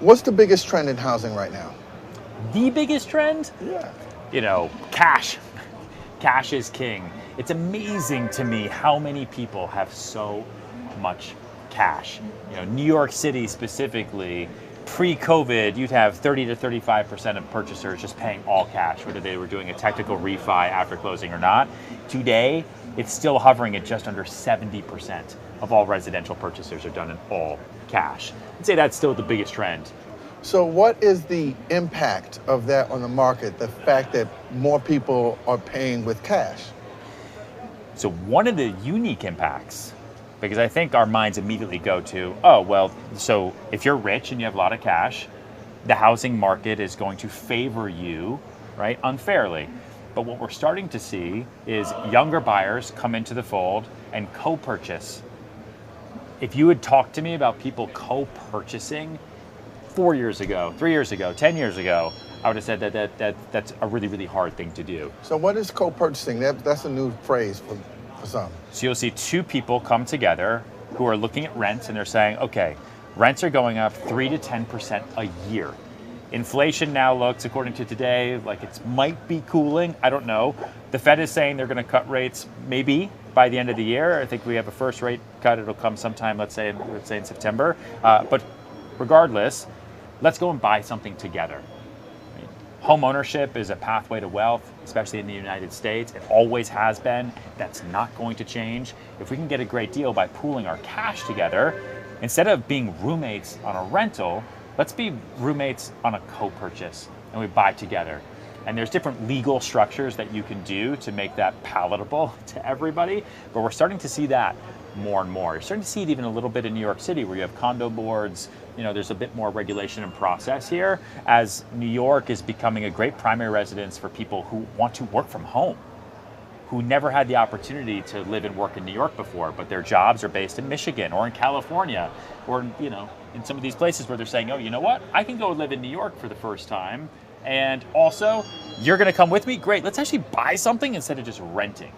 What's the biggest trend in housing right now? The biggest trend? Yeah. Cash. Cash is king. It's amazing to me how many people have so much cash. New York City specifically, pre-COVID, you'd have 30 to 35% of purchasers just paying all cash, whether they were doing a technical refi after closing or not. Today, it's still hovering at just under 70% of all residential purchasers are done in all cash. I'd say that's still the biggest trend. So what is the impact of that on the market, the fact that more people are paying with cash? So one of the unique impacts, because I think our minds immediately go to, so if you're rich and you have a lot of cash, the housing market is going to favor you, right, unfairly. But what we're starting to see is younger buyers come into the fold and co-purchase. If you had talked to me about people co-purchasing 4 years ago, 3 years ago, 10 years ago, I would have said that's a really, really hard thing to do. So what is co-purchasing? That's a new phrase for some. So you'll see two people come together who are looking at rents and they're saying, okay, rents are going up 3 to 10% a year. Inflation now looks, according to today, like it might be cooling. I don't know. The Fed is saying they're going to cut rates maybe by the end of the year. I think we have a first rate cut. It'll come sometime, let's say in September. But regardless, let's go and buy something together. Home ownership is a pathway to wealth, especially in the United States. It always has been. That's not going to change. If we can get a great deal by pooling our cash together, instead of being roommates on a rental, let's be roommates on a co-purchase and we buy together. And there's different legal structures that you can do to make that palatable to everybody, but we're starting to see that more and more. You're starting to see it even a little bit in New York City where you have condo boards. There's a bit more regulation and process here as New York is becoming a great primary residence for people who want to work from home, who never had the opportunity to live and work in New York before, but their jobs are based in Michigan or in California or, in some of these places where they're saying, oh, you know what? I can go live in New York for the first time. And also, you're going to come with me? Great. Let's actually buy something instead of just renting.